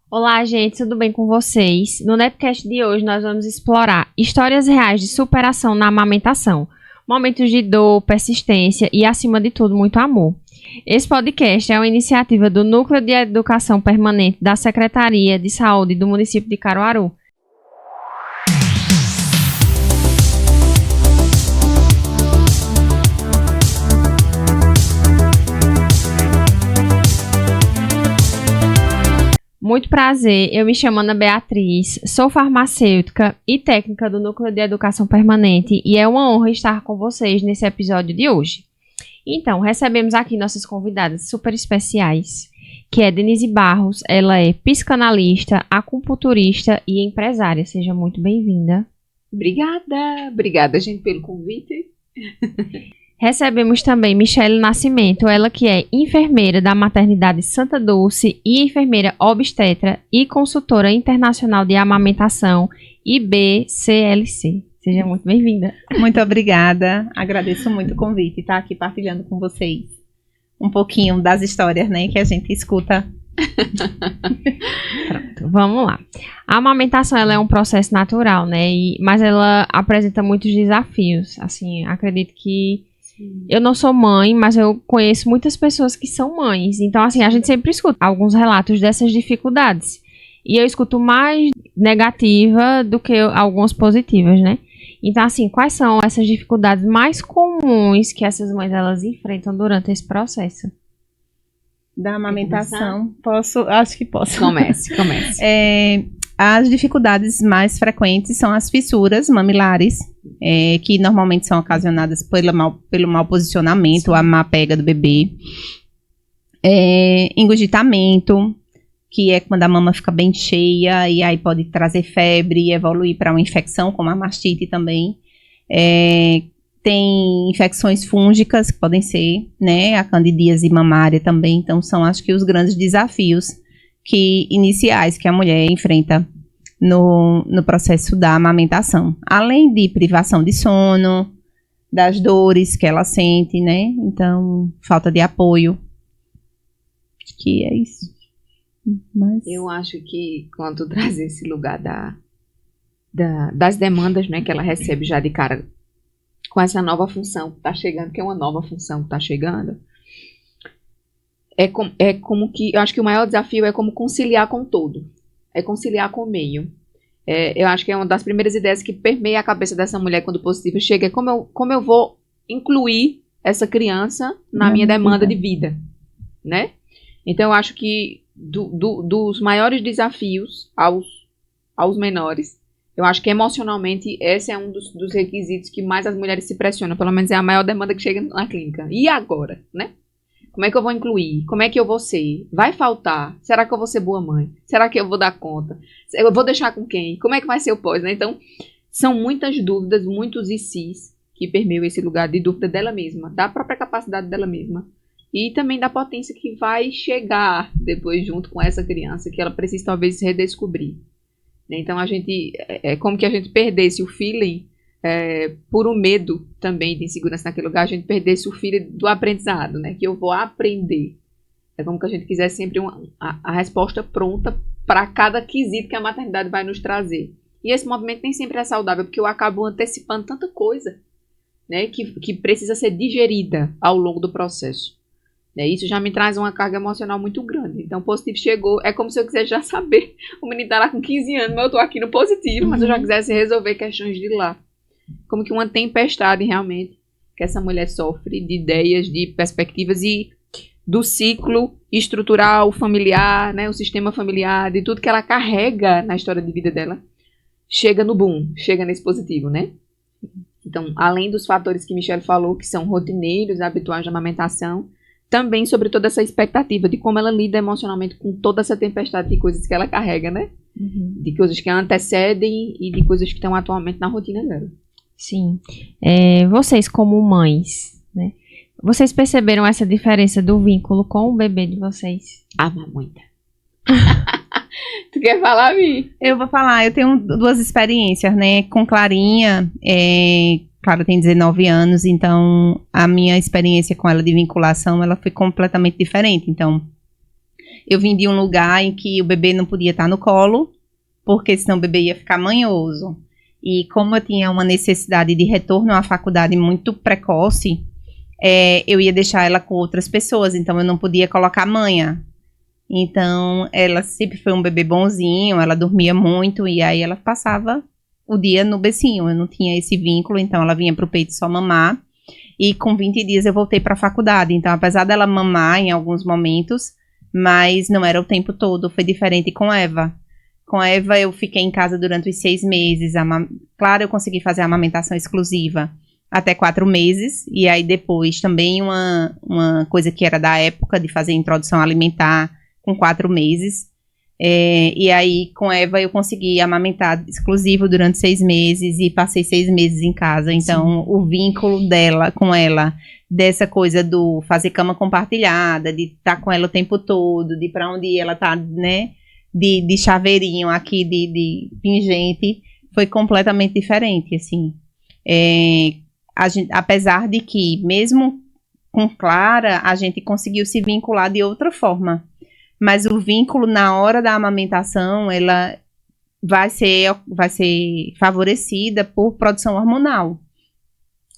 Olá, gente, tudo bem com vocês? No Nepcast de hoje nós vamos explorar histórias reais de superação na amamentação, momentos de dor, persistência e, acima de tudo, muito amor. Esse podcast é uma iniciativa do Núcleo de Educação Permanente da Secretaria de Saúde do município de Caruaru. Muito prazer, eu me chamo Ana Beatriz, sou farmacêutica e técnica do Núcleo de Educação Permanente e é uma honra estar com vocês nesse episódio de hoje. Então, recebemos aqui nossas convidadas super especiais, que é Denise Barros, ela é psicanalista, acupunturista e empresária. Seja muito bem-vinda. Obrigada, gente, pelo convite. Recebemos também Michele Nascimento, ela que é enfermeira da Maternidade Santa Dulce e enfermeira obstetra e consultora internacional de amamentação IBCLC. Seja muito bem-vinda. Muito obrigada, agradeço muito o convite e estar aqui partilhando com vocês um pouquinho das histórias, né, que a gente escuta. Pronto, vamos lá. A amamentação ela é um processo natural, né, mas ela apresenta muitos desafios. Assim, acredito que eu não sou mãe, mas eu conheço muitas pessoas que são mães. Então, assim, a gente sempre escuta alguns relatos dessas dificuldades. E eu escuto mais negativa do que algumas positivas, né? Então, assim, quais são essas dificuldades mais comuns que essas mães elas enfrentam durante esse processo? Da amamentação, acho que posso. Comece. As dificuldades mais frequentes são as fissuras mamilares, que normalmente são ocasionadas pelo mau posicionamento, a má pega do bebê. Engurgitamento, que é quando a mama fica bem cheia e aí pode trazer febre e evoluir para uma infecção, como a mastite também. Tem infecções fúngicas, que podem ser, né, a candidíase mamária também. Então, são, acho que, os grandes desafios iniciais que a mulher enfrenta no processo da amamentação. Além de privação de sono, das dores que ela sente, né? Então, falta de apoio. Acho que é isso. Mas... Eu acho que quando tu traz esse lugar das demandas, né, que ela recebe já de cara com essa nova função que está chegando, que é uma nova função que está chegando, é como que, eu acho que o maior desafio é como conciliar com o todo, é conciliar com o meio. Eu acho que é uma das primeiras ideias que permeia a cabeça dessa mulher quando o positivo chega, é como eu vou incluir essa criança na minha demanda de vida, né? Então eu acho que dos maiores desafios aos menores, eu acho que emocionalmente esse é um dos requisitos que mais as mulheres se pressionam, pelo menos é a maior demanda que chega na clínica. E agora, né? Como é que eu vou incluir? Como é que eu vou ser? Vai faltar? Será que eu vou ser boa mãe? Será que eu vou dar conta? Eu vou deixar com quem? Como é que vai ser o pós, né? Então, são muitas dúvidas, muitos ICs que permeiam esse lugar de dúvida dela mesma, da própria capacidade dela mesma. E também da potência que vai chegar depois junto com essa criança, que ela precisa talvez redescobrir. Então, é como que a gente perdesse o feeling, por um medo também de insegurança naquele lugar, a gente perdesse o feeling do aprendizado, né? Que eu vou aprender. É como que a gente quiser sempre a resposta pronta para cada quesito que a maternidade vai nos trazer. E esse movimento nem sempre é saudável, porque eu acabo antecipando tanta coisa, né? Que precisa ser digerida ao longo do processo. Isso já me traz uma carga emocional muito grande. Então, o positivo chegou, é como se eu quisesse já saber. O menino tá lá com 15 anos, mas eu tô aqui no positivo, mas eu já quisesse resolver questões de lá. Como que uma tempestade, realmente, que essa mulher sofre de ideias, de perspectivas e do ciclo estrutural, familiar, né, o sistema familiar, de tudo que ela carrega na história de vida dela, chega no boom, chega nesse positivo, né? Então, além dos fatores que Michele falou, que são rotineiros, habituais de amamentação, também sobre toda essa expectativa de como ela lida emocionalmente com toda essa tempestade de coisas que ela carrega, né? De coisas que a antecedem e de coisas que estão atualmente na rotina dela. Sim. Vocês como mães, né? Vocês perceberam essa diferença do vínculo com o bebê de vocês? Muita. Tu quer falar, Mi? Eu vou falar, eu tenho duas experiências, né? Com Clarinha, Clara tem 19 anos, então a minha experiência com ela de vinculação, ela foi completamente diferente. Então, Eu vim de um lugar em que o bebê não podia estar no colo, porque senão o bebê ia ficar manhoso. E como eu tinha uma necessidade de retorno à faculdade muito precoce, eu ia deixar ela com outras pessoas, então eu não podia colocar manha. Então, ela sempre foi um bebê bonzinho, ela dormia muito, e aí ela passava o dia no becinho. Eu não tinha esse vínculo, então ela vinha pro peito só mamar. E com 20 dias eu voltei para a faculdade. Então, apesar dela mamar em alguns momentos, mas não era o tempo todo, foi diferente com Eva. Com Eva, eu fiquei em casa durante os 6 meses. Claro, eu consegui fazer a amamentação exclusiva até 4 meses. E aí, depois, também uma coisa que era da época de fazer introdução alimentar com 4 meses. E aí, com Eva, eu consegui amamentar exclusivo durante 6 meses e passei 6 meses em casa. Então, o vínculo dela com ela, dessa coisa do fazer cama compartilhada, de estar com ela o tempo todo, de pra onde ela tá, né? De chaveirinho aqui, de pingente, foi completamente diferente, assim. Apesar de que, mesmo com Clara, a gente conseguiu se vincular de outra forma. Mas o vínculo na hora da amamentação, ela vai ser favorecida por produção hormonal.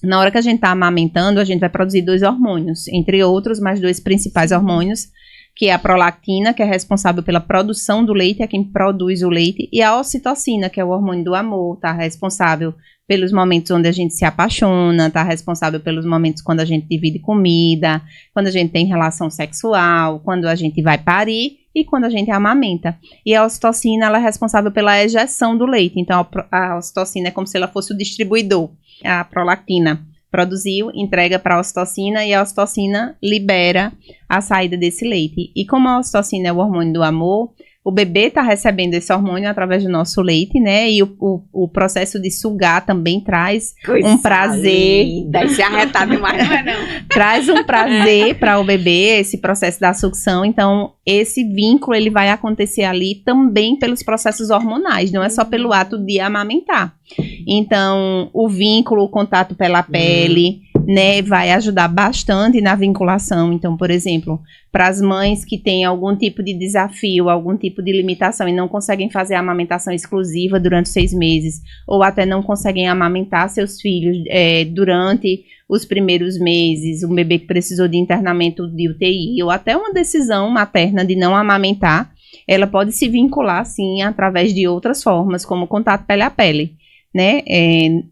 Na hora que a gente está amamentando, a gente vai produzir 2 hormônios, entre outros, mas 2 principais hormônios, que é a prolactina, que é responsável pela produção do leite, é quem produz o leite, e a ocitocina, que é o hormônio do amor, está responsável pelos momentos onde a gente se apaixona, está responsável pelos momentos quando a gente divide comida, quando a gente tem relação sexual, quando a gente vai parir e quando a gente amamenta. E a ocitocina, ela é responsável pela ejeção do leite, então a ocitocina é como se ela fosse o distribuidor. A prolactina produziu, entrega para a ocitocina e a ocitocina libera a saída desse leite. E como a ocitocina é o hormônio do amor, o bebê está recebendo esse hormônio através do nosso leite, né? E o processo de sugar também traz um prazer. Linda, se arretar demais, não é não? Traz um prazer para o bebê, esse processo da sucção. Então, esse vínculo ele vai acontecer ali também pelos processos hormonais, não é só pelo ato de amamentar. Então, o vínculo, o contato pela pele, né, vai ajudar bastante na vinculação. Então, por exemplo, para as mães que têm algum tipo de desafio, algum tipo de limitação e não conseguem fazer a amamentação exclusiva durante 6 meses, ou até não conseguem amamentar seus filhos durante os primeiros meses, um bebê que precisou de internamento de UTI, ou até uma decisão materna de não amamentar, ela pode se vincular, sim, através de outras formas, como o contato pele a pele. Né?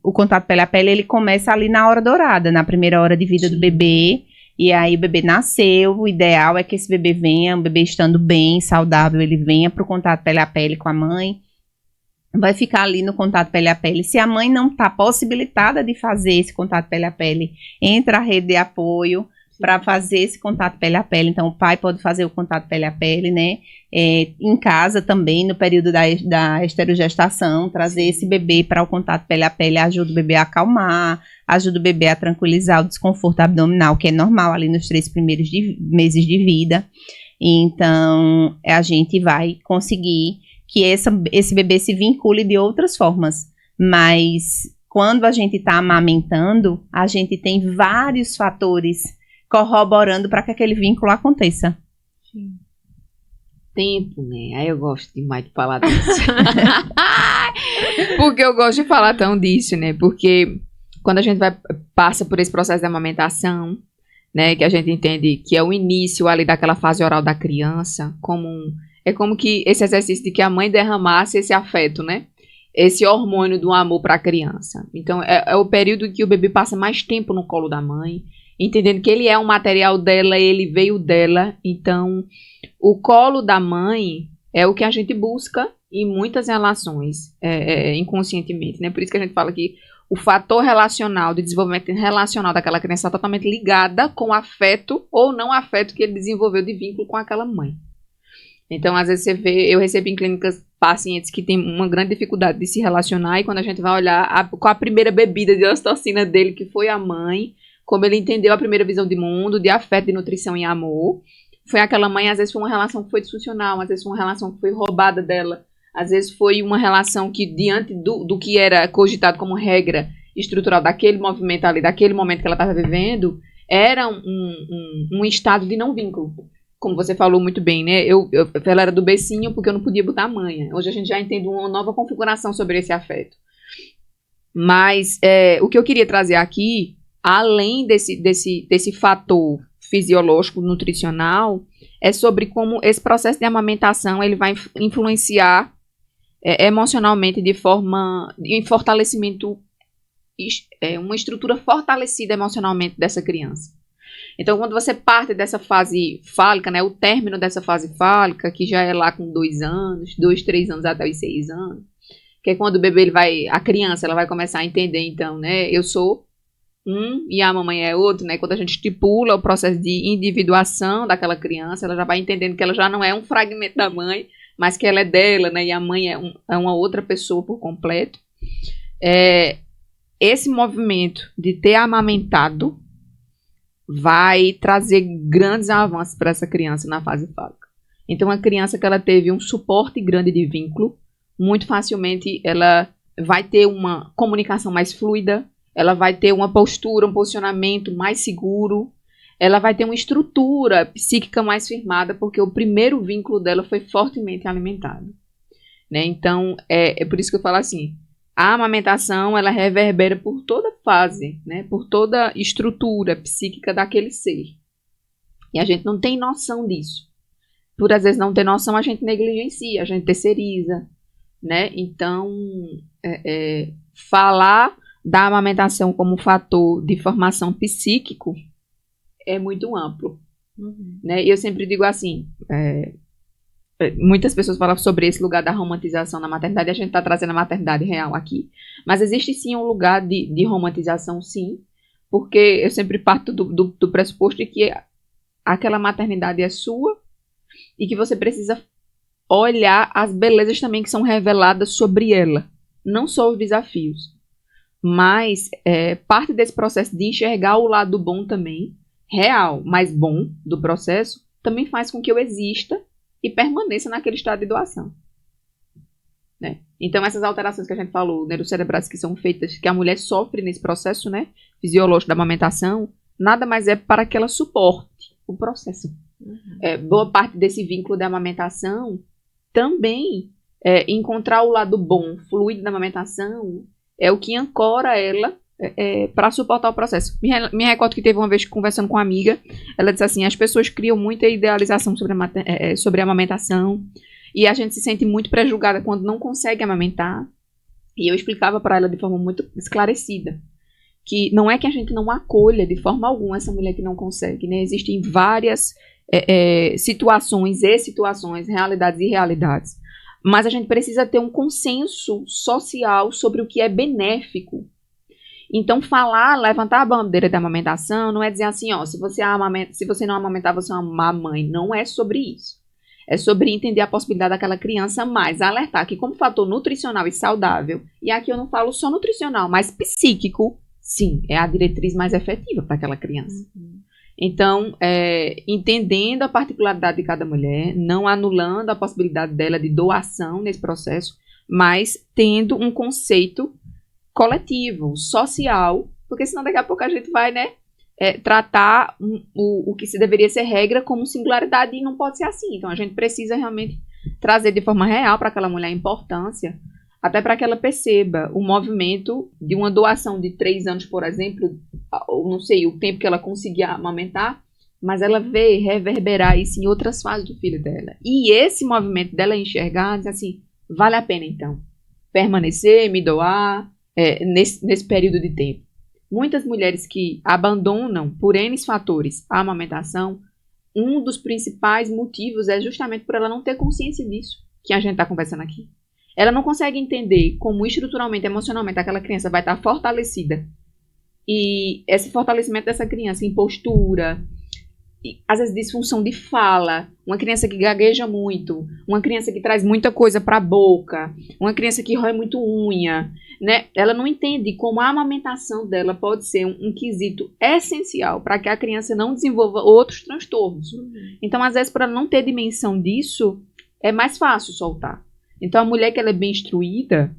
O contato pele a pele, ele começa ali na hora dourada, na primeira hora de vida do bebê, e aí o bebê nasceu, o ideal é que esse bebê venha, o bebê estando bem, saudável, ele venha para o contato pele a pele com a mãe, vai ficar ali no contato pele a pele. Se a mãe não está possibilitada de fazer esse contato pele a pele, entra a rede de apoio para fazer esse contato pele a pele. Então, o pai pode fazer o contato pele a pele, né? Em casa também, no período da esterogestação, trazer esse bebê para o contato pele a pele ajuda o bebê a acalmar, ajuda o bebê a tranquilizar o desconforto abdominal, que é normal ali nos 3 primeiros meses de vida. Então, a gente vai conseguir que esse bebê se vincule de outras formas. Mas, quando a gente está amamentando, a gente tem vários fatores corroborando para que aquele vínculo aconteça. Sim. Tempo, né? Aí eu gosto demais de falar disso. Porque eu gosto de falar tão disso, né? Porque quando a gente passa por esse processo de amamentação, né? Que a gente entende que é o início ali daquela fase oral da criança, é como que esse exercício de que a mãe derramasse esse afeto, né? Esse hormônio do amor para a criança. Então, é o período em que o bebê passa mais tempo no colo da mãe, entendendo que ele é um material dela, ele veio dela. Então, o colo da mãe é o que a gente busca em muitas relações, inconscientemente, né? Por isso que a gente fala que o fator relacional, de desenvolvimento relacional daquela criança está totalmente ligada com o afeto ou não afeto que ele desenvolveu de vínculo com aquela mãe. Então, às vezes você vê, eu recebo em clínicas pacientes que têm uma grande dificuldade de se relacionar, e quando a gente vai olhar com a primeira bebida de ocitocina dele, que foi a mãe, como ele entendeu a primeira visão de mundo, de afeto, de nutrição e amor, foi aquela mãe, às vezes foi uma relação que foi disfuncional, às vezes foi uma relação que foi roubada dela, às vezes foi uma relação que, diante do que era cogitado como regra estrutural daquele movimento ali, daquele momento que ela estava vivendo, era um estado de não vínculo. como você falou muito bem, né? Ela era do becinho porque eu não podia botar a manha. Hoje a gente já entende uma nova configuração sobre esse afeto. Mas o que eu queria trazer aqui, além desse fator fisiológico, nutricional, é sobre como esse processo de amamentação ele vai influenciar emocionalmente em fortalecimento, uma estrutura fortalecida emocionalmente dessa criança. Então, quando você parte dessa fase fálica, né, o término dessa fase fálica, que já é lá com 2 anos, 2, 3 anos até os 6 anos, que é quando o bebê, a criança, ela vai começar a entender, então, né, eu sou um e a mamãe é outro, né, quando a gente estipula o processo de individuação daquela criança, ela já vai entendendo que ela já não é um fragmento da mãe, mas que ela é dela, né, e a mãe é uma outra pessoa por completo. Esse movimento de ter amamentado vai trazer grandes avanços para essa criança na fase fálica. Então, a criança que ela teve um suporte grande de vínculo, muito facilmente ela vai ter uma comunicação mais fluida, ela vai ter uma postura, um posicionamento mais seguro, ela vai ter uma estrutura psíquica mais firmada, porque o primeiro vínculo dela foi fortemente alimentado. Né? Então, é por isso que eu falo assim, a amamentação, ela reverbera por toda fase, né? Por toda estrutura psíquica daquele ser. E a gente não tem noção disso. Por às vezes não ter noção, a gente negligencia, a gente terceiriza, né? Então, falar da amamentação como fator de formação psíquico é muito amplo. Né? E eu sempre digo assim, muitas pessoas falam sobre esse lugar da romantização na maternidade, e a gente está trazendo a maternidade real aqui. Mas existe sim um lugar de romantização, sim, porque eu sempre parto do pressuposto de que aquela maternidade é sua e que você precisa olhar as belezas também que são reveladas sobre ela. Não só os desafios, mas parte desse processo de enxergar o lado bom também, real, mas bom do processo, também faz com que eu exista e permaneça naquele estado de doação. Né? Então, essas alterações que a gente falou, neurocerebrais que são feitas, que a mulher sofre nesse processo, né, fisiológico da amamentação, nada mais é para que ela suporte o processo. Boa parte desse vínculo da amamentação também encontrar o lado bom, fluido da amamentação, é o que ancora ela para suportar o processo. Me recordo que teve uma vez conversando com uma amiga, ela disse assim, as pessoas criam muita idealização sobre a amamentação e a gente se sente muito prejulgada quando não consegue amamentar. E eu explicava para ela de forma muito esclarecida que não é que a gente não acolha de forma alguma essa mulher que não consegue, né? Existem várias situações, realidades e realidades, mas a gente precisa ter um consenso social sobre o que é benéfico. Então, levantar a bandeira da amamentação não é dizer assim, ó, se você não amamentar, você é uma má mãe. Não é sobre isso. É sobre entender a possibilidade daquela criança, mas alertar que como fator nutricional e saudável, e aqui eu não falo só nutricional, mas psíquico, sim, é a diretriz mais efetiva para aquela criança. Então, entendendo a particularidade de cada mulher, não anulando a possibilidade dela de doação nesse processo, mas tendo um conceito coletivo, social, porque senão daqui a pouco a gente vai, né, tratar o que se deveria ser regra como singularidade e não pode ser assim. Então a gente precisa realmente trazer de forma real para aquela mulher a importância, até para que ela perceba o movimento de uma doação de 3 anos, por exemplo, ou não sei, o tempo que ela conseguia amamentar, mas ela vê reverberar isso em outras fases do filho dela. E esse movimento dela enxergar, diz assim, vale a pena então permanecer, me doar, nesse período de tempo. Muitas mulheres que abandonam por N fatores a amamentação, um dos principais motivos é justamente por ela não ter consciência disso que a gente está conversando aqui. Ela não consegue entender como estruturalmente, emocionalmente, aquela criança vai estar fortalecida. E esse fortalecimento dessa criança em postura, às vezes disfunção de fala, uma criança que gagueja muito, uma criança que traz muita coisa para a boca, uma criança que rói muito unha, né? Ela não entende como a amamentação dela pode ser um quesito essencial para que a criança não desenvolva outros transtornos. Então, às vezes, para não ter dimensão disso, é mais fácil soltar. Então, a mulher que ela é bem instruída,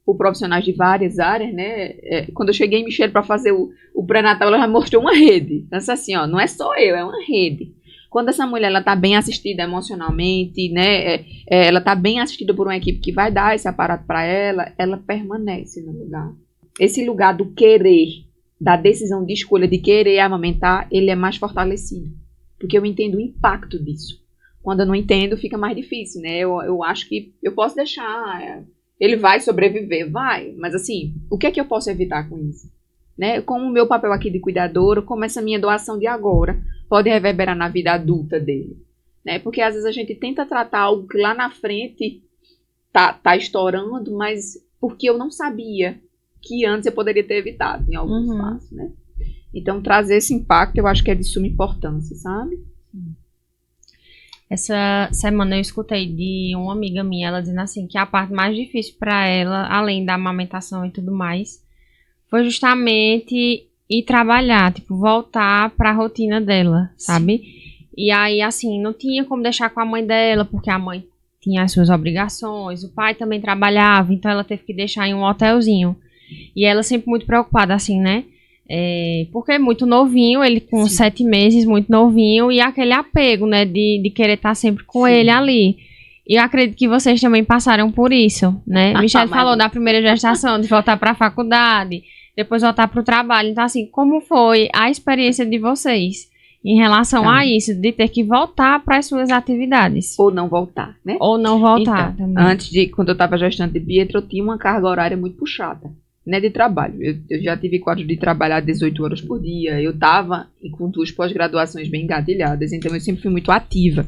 por profissionais de várias áreas, né? Quando eu cheguei em Michele para fazer o pré-natal, ela já mostrou uma rede. Então, assim, ó, não é só eu, é uma rede. Quando essa mulher ela tá bem assistida emocionalmente, né, ela tá bem assistida por uma equipe que vai dar esse aparato para ela, ela permanece no lugar. Esse lugar do querer, da decisão de escolha de querer amamentar, ele é mais fortalecido, porque eu entendo o impacto disso. Quando eu não entendo, fica mais difícil, né? Eu acho que eu posso deixar, ele vai sobreviver, vai, mas assim, o que é que eu posso evitar com isso? Né? Como o meu papel aqui de cuidadora, como essa minha doação de agora pode reverberar na vida adulta dele, né? Porque às vezes a gente tenta tratar algo que lá na frente tá estourando, mas porque eu não sabia que antes eu poderia ter evitado em alguns espaços, né? Então trazer esse impacto eu acho que é de suma importância, sabe? Essa semana eu escutei de uma amiga minha, ela dizendo assim, que a parte mais difícil para ela, além da amamentação e tudo mais, foi justamente ir trabalhar, tipo, voltar para a rotina dela, sabe? E aí, assim, não tinha como deixar com a mãe dela, porque a mãe tinha as suas obrigações, o pai também trabalhava, então ela teve que deixar em um hotelzinho. E ela sempre muito preocupada, assim, né? Porque é muito novinho, ele com 7 meses, muito novinho, e aquele apego, né, de querer estar sempre com ele ali. E eu acredito que vocês também passaram por isso, né? Michelle falou da primeira gestação, de voltar para a faculdade, depois voltar para o trabalho. Então, assim, como foi a experiência de vocês em relação a isso, de ter que voltar para as suas atividades? Ou não voltar, né? Ou não voltar então, também. Quando eu estava gestante de Pietro, eu tinha uma carga horária muito puxada, né, de trabalho. Eu já tive quadro de trabalhar 18 horas por dia, eu estava com 2 pós-graduações bem engatilhadas, então eu sempre fui muito ativa.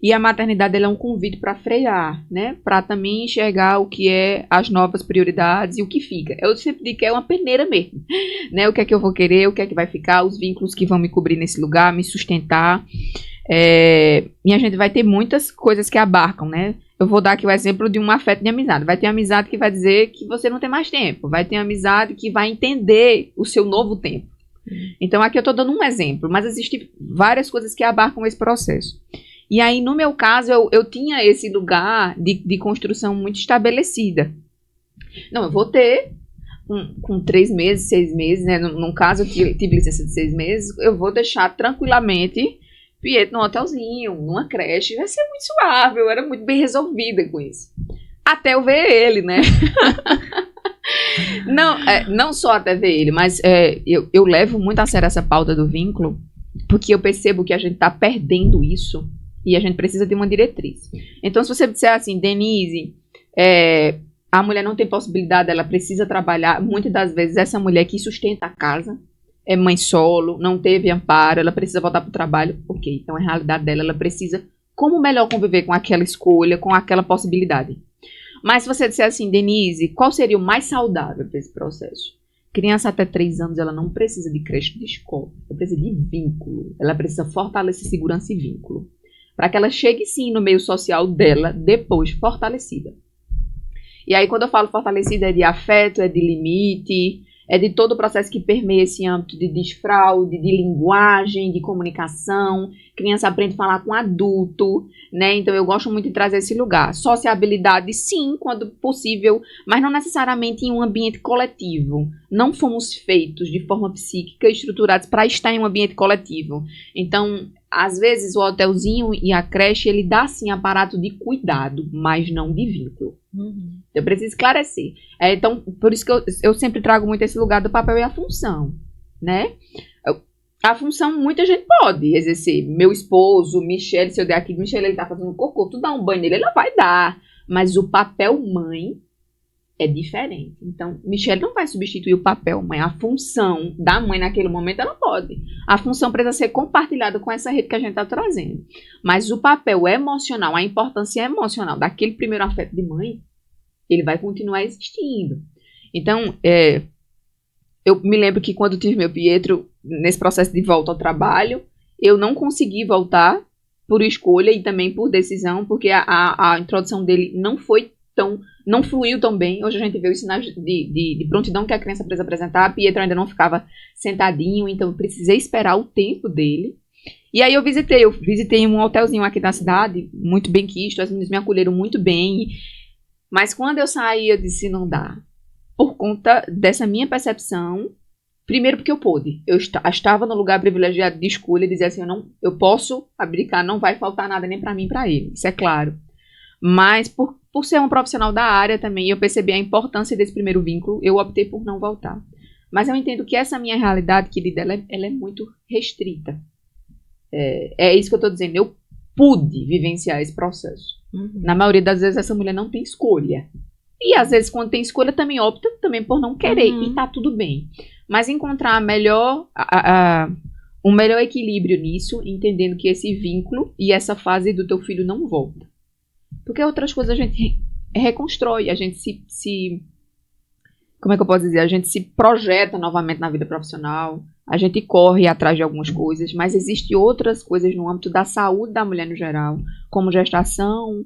E a maternidade ela é um convite para frear, né, para também enxergar o que é as novas prioridades e o que fica. Eu sempre digo que é uma peneira mesmo, né, o que é que eu vou querer, o que é que vai ficar, os vínculos que vão me cobrir nesse lugar, me sustentar. E a gente vai ter muitas coisas que abarcam, né. Eu vou dar aqui o exemplo de um afeto de amizade. Vai ter amizade que vai dizer que você não tem mais tempo. Vai ter amizade que vai entender o seu novo tempo. Então, aqui eu estou dando um exemplo, mas existem várias coisas que abarcam esse processo. E aí, no meu caso, eu tinha esse lugar de construção muito estabelecida. Não, eu vou ter, com 3 meses, 6 meses, né? No caso, eu tive licença de 6 meses, eu vou deixar tranquilamente Pietro num hotelzinho, numa creche, vai ser muito suave, eu era muito bem resolvida com isso. Até eu ver ele, né? Não só até ver ele, mas eu levo muito a sério essa pauta do vínculo, porque eu percebo que a gente tá perdendo isso e a gente precisa de uma diretriz. Então, se você disser assim, Denise, a mulher não tem possibilidade, ela precisa trabalhar, muitas das vezes essa mulher que sustenta a casa, é mãe solo, não teve amparo, ela precisa voltar para o trabalho, ok, então a realidade dela, ela precisa como melhor conviver com aquela escolha, com aquela possibilidade. Mas se você disser assim, Denise, qual seria o mais saudável para esse processo? Criança até 3 anos, ela não precisa de creche, de escola, ela precisa de vínculo, ela precisa fortalecer segurança e vínculo, para que ela chegue sim no meio social dela, depois fortalecida. E aí quando eu falo fortalecida é de afeto, é de limite, é de todo o processo que permeia esse âmbito de desfraude, de linguagem, de comunicação. Criança aprende a falar com adulto, né? Então eu gosto muito de trazer esse lugar. Sociabilidade, sim, quando possível, mas não necessariamente em um ambiente coletivo. Não fomos feitos de forma psíquica, estruturados para estar em um ambiente coletivo. Então, às vezes o hotelzinho e a creche, ele dá sim aparato de cuidado, mas não de vínculo. Eu preciso esclarecer. Então, por isso que eu sempre trago muito esse lugar do papel e a função, né? A função muita gente pode exercer. Meu esposo, Michelle, se eu der aqui, Michelle, ele tá fazendo cocô, tu dá um banho nele, ela vai dar. Mas o papel mãe é diferente. Então, Michelle não vai substituir o papel mãe. A função da mãe naquele momento, ela pode. A função precisa ser compartilhada com essa rede que a gente está trazendo. Mas o papel emocional, a importância emocional daquele primeiro afeto de mãe, ele vai continuar existindo. Então, eu me lembro que quando eu tive meu Pietro, nesse processo de volta ao trabalho, eu não consegui voltar por escolha e também por decisão, porque a introdução dele não fluiu tão bem. Hoje a gente vê os sinais de prontidão que a criança precisa apresentar. Pietro ainda não ficava sentadinho, então eu precisei esperar o tempo dele. E aí eu visitei um hotelzinho aqui na cidade, muito bem quisto, as meninas me acolheram muito bem. Mas quando eu saí, eu disse, não dá. Por conta dessa minha percepção, Primeiro porque eu pude. Eu estava no lugar privilegiado de escolha e dizer assim, eu posso abdicar, não vai faltar nada nem para mim, para ele. Isso é claro. Mas por ser um profissional da área também, eu percebi a importância desse primeiro vínculo, eu optei por não voltar. Mas eu entendo que essa minha realidade, querida, ela é muito restrita. É isso que eu estou dizendo. Eu pude vivenciar esse processo. Na maioria das vezes, essa mulher não tem escolha. E às vezes, quando tem escolha, também opta também por não querer. E tá tudo bem. Mas encontrar um melhor equilíbrio nisso, entendendo que esse vínculo e essa fase do teu filho não volta. Porque outras coisas a gente reconstrói, a gente como é que eu posso dizer? A gente se projeta novamente na vida profissional, a gente corre atrás de algumas coisas, mas existem outras coisas no âmbito da saúde da mulher no geral, como gestação,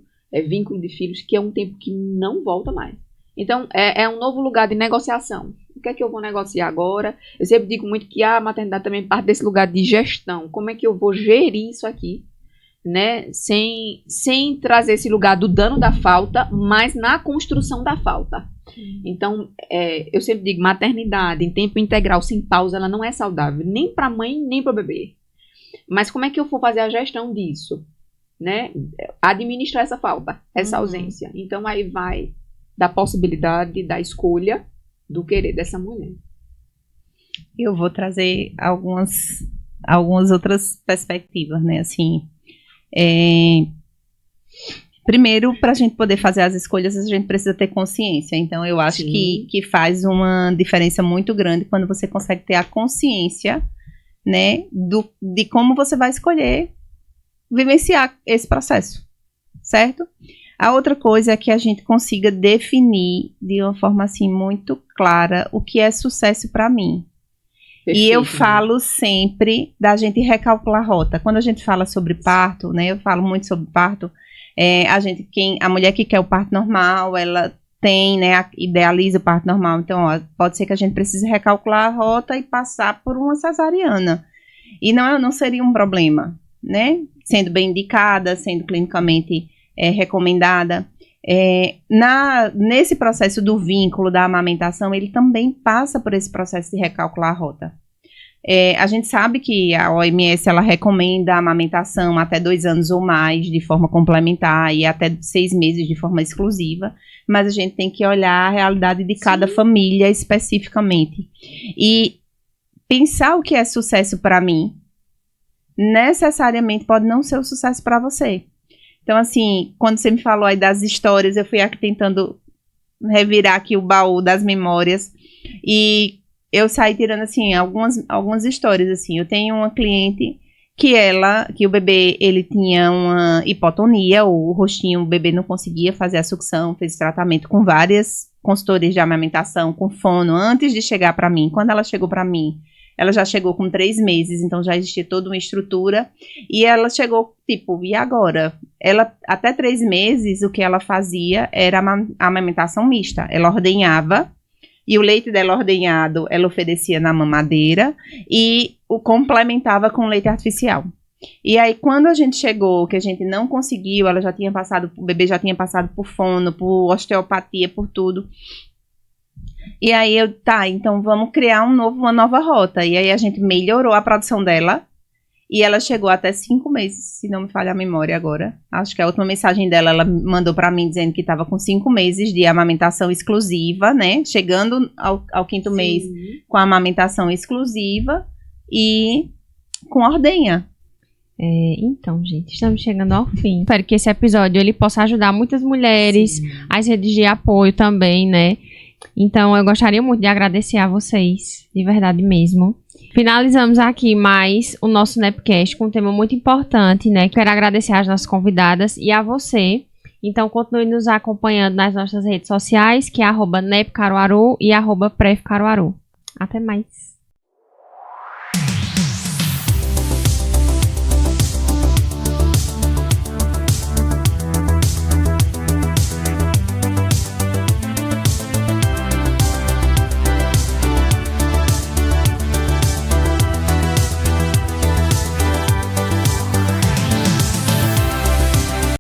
vínculo de filhos, que é um tempo que não volta mais. Então, é um novo lugar de negociação. O que é que eu vou negociar agora? Eu sempre digo muito que a maternidade também parte desse lugar de gestão. Como é que eu vou gerir isso aqui? Né? Sem trazer esse lugar do dano da falta, mas na construção da falta. Então, eu sempre digo, maternidade em tempo integral, sem pausa, ela não é saudável, nem para a mãe, nem para o bebê. Mas como é que eu vou fazer a gestão disso? Né? Administrar essa falta, essa ausência. Então, aí vai da possibilidade, da escolha, do querer dessa mulher. Eu vou trazer algumas outras perspectivas, né, assim... Primeiro, para a gente poder fazer as escolhas, a gente precisa ter consciência. Então, eu acho que faz uma diferença muito grande quando você consegue ter a consciência, né, de como você vai escolher vivenciar esse processo, certo? A outra coisa é que a gente consiga definir de uma forma assim muito clara o que é sucesso para mim. Perfeito, e eu falo sempre da gente recalcular a rota. Quando a gente fala sobre parto, né, eu falo muito sobre parto, a mulher que quer o parto normal, ela tem, né, idealiza o parto normal. Então, pode ser que a gente precise recalcular a rota e passar por uma cesariana. E não seria um problema, né? Sendo bem indicada, sendo clinicamente recomendada. Nesse processo do vínculo, da amamentação, ele também passa por esse processo de recalcular a rota. A gente sabe que a OMS ela recomenda a amamentação até 2 anos ou mais de forma complementar e até 6 meses de forma exclusiva, mas a gente tem que olhar a realidade de cada família especificamente. E pensar o que é sucesso para mim, necessariamente pode não ser o sucesso para você. Então, assim, quando você me falou aí das histórias, eu fui aqui tentando revirar aqui o baú das memórias e eu saí tirando, assim, algumas histórias, assim. Eu tenho uma cliente que o bebê, ele tinha uma hipotonia, o rostinho, o bebê não conseguia fazer a sucção, fez tratamento com várias consultorias de amamentação, com fono, antes de chegar para mim. Quando ela chegou para mim, ela já chegou com 3 meses, então já existia toda uma estrutura. E ela chegou, tipo, e agora? Ela, até 3 meses, o que ela fazia era a amamentação mista. Ela ordenhava, e o leite dela ordenhado, ela oferecia na mamadeira, e o complementava com leite artificial. E aí, quando a gente chegou, que a gente não conseguiu, o bebê já tinha passado por fono, por osteopatia, por tudo. E aí então vamos criar uma nova rota. E aí a gente melhorou a produção dela. E ela chegou até 5 meses, se não me falha a memória agora. Acho que a última mensagem dela, ela mandou pra mim dizendo que estava com 5 meses de amamentação exclusiva, né? Chegando ao 5º mês com a amamentação exclusiva e com ordenha. Então, gente, estamos chegando ao fim. Espero que esse episódio ele possa ajudar muitas mulheres, as redes de apoio também, né? Então, eu gostaria muito de agradecer a vocês, de verdade mesmo. Finalizamos aqui mais o nosso Nepcast com um tema muito importante, né? Quero agradecer às nossas convidadas e a você. Então, continue nos acompanhando nas nossas redes sociais, que é @nepcaruaru e @prefcaruaru. Até mais!